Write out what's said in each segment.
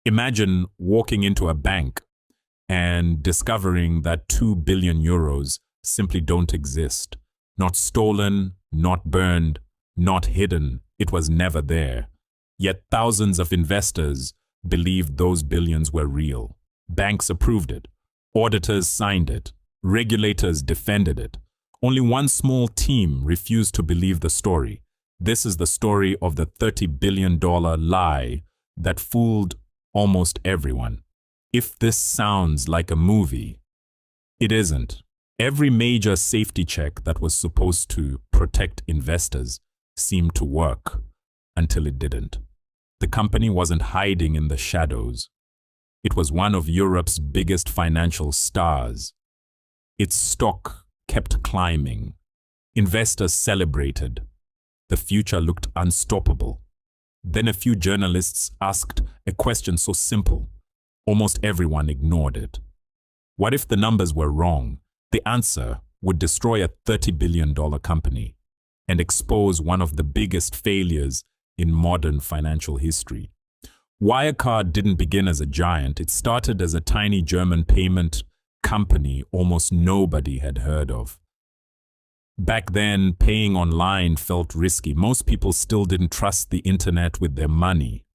Imagine walking into a bank and discovering that 2 billion euros simply don't exist. Not stolen, not burned, not hidden. It was never there. Yet thousands of investors believed those billions were real. Banks approved it. Auditors signed it. Regulators defended it. Only one small team refused to believe the story. This is the story of the $30 billion lie that fooled almost everyone. If this sounds like a movie, it isn't. Every major safety check that was supposed to protect investors seemed to work until it didn't. The company wasn't hiding in the shadows. It was one of Europe's biggest financial stars. Its stock kept climbing. Investors celebrated. The future looked unstoppable. Then a few journalists asked a question so simple, almost everyone ignored it. What if the numbers were wrong? The answer would destroy a $30 billion company and expose one of the biggest failures in modern financial history. Wirecard didn't begin as a giant. It started as a tiny German payment company almost nobody had heard of. Back then, paying online felt risky. Most people still didn't trust the internet with their money.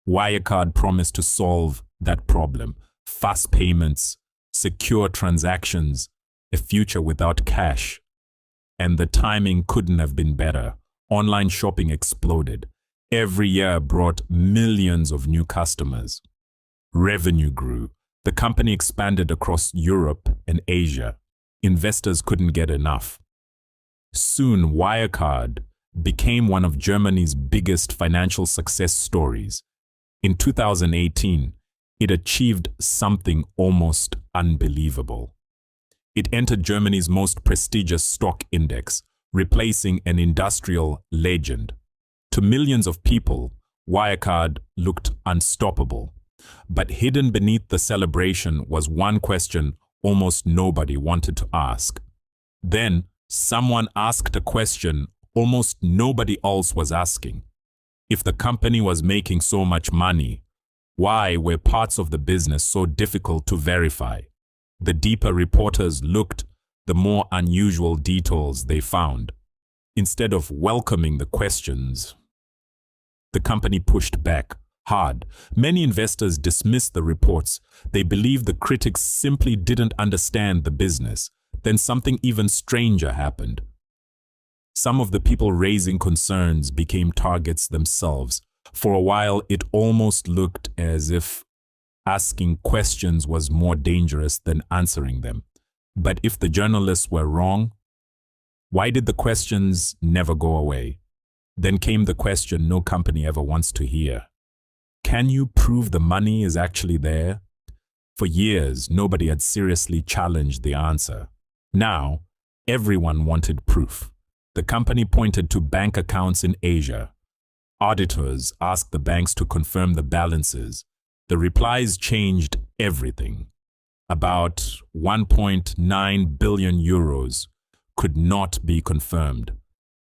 Wirecard promised to solve that problem. Fast payments, secure transactions, a future without cash. And the timing couldn't have been better. Online shopping exploded. Every year brought millions of new customers. Revenue grew. The company expanded across Europe and Asia. Investors couldn't get enough. Soon, Wirecard became one of Germany's biggest financial success stories. In 2018, it achieved something almost unbelievable. It entered Germany's most prestigious stock index, replacing an industrial legend. To millions of people, Wirecard looked unstoppable. But hidden beneath the celebration was one question almost nobody wanted to ask. Then, someone asked a question almost nobody else was asking. If the company was making so much money, why were parts of the business so difficult to verify? The deeper reporters looked, the more unusual details they found. Instead of welcoming the questions, the company pushed back hard. Many investors dismissed the reports. They believed the critics simply didn't understand the business. Then something even stranger happened. Some of the people raising concerns became targets themselves. For a while, it almost looked as if asking questions was more dangerous than answering them. But if the journalists were wrong, why did the questions never go away? Then came the question no company ever wants to hear. Can you prove the money is actually there? For years, nobody had seriously challenged the answer. Now, everyone wanted proof. The company pointed to bank accounts in Asia. Auditors asked the banks to confirm the balances. The replies changed everything. About 1.9 billion euros could not be confirmed.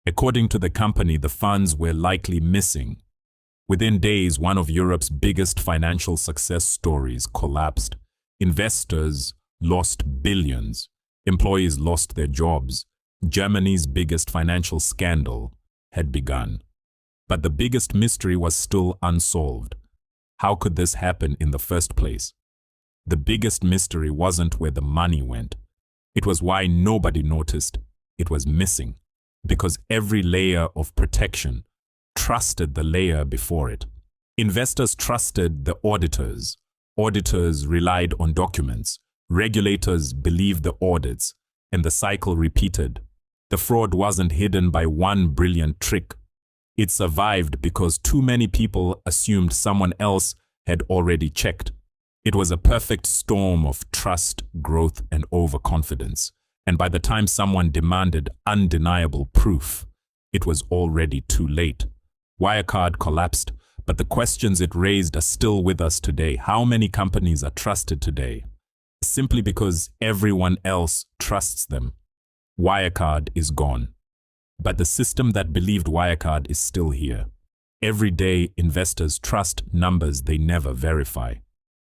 According to the company, the funds were likely missing. Within days, one of Europe's biggest financial success stories collapsed. Investors lost billions. Employees lost their jobs. Germany's biggest financial scandal had begun. But the biggest mystery was still unsolved. How could this happen in the first place? The biggest mystery wasn't where the money went. It was why nobody noticed it was missing. Because every layer of protection trusted the layer before it. Investors trusted the auditors. Auditors relied on documents. Regulators believed the audits, and the cycle repeated. The fraud wasn't hidden by one brilliant trick. It survived because too many people assumed someone else had already checked. It was a perfect storm of trust, growth, and overconfidence. And by the time someone demanded undeniable proof, it was already too late. Wirecard collapsed, but the questions it raised are still with us today. How many companies are trusted today? Simply because everyone else trusts them. Wirecard is gone. But the system that believed Wirecard is still here. Every day, investors trust numbers they never verify,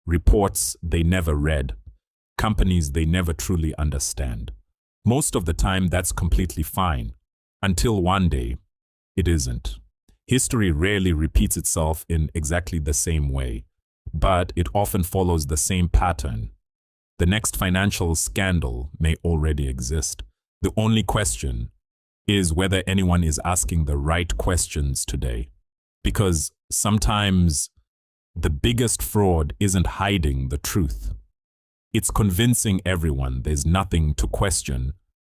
reports they never read, companies they never truly understand. Most of the time, that's completely fine, until one day, it isn't. History rarely repeats itself in exactly the same way, but it often follows the same pattern. The next financial scandal may already exist. The only question is whether anyone is asking the right questions today. Because sometimes the biggest fraud isn't hiding the truth. It's convincing everyone there's nothing to question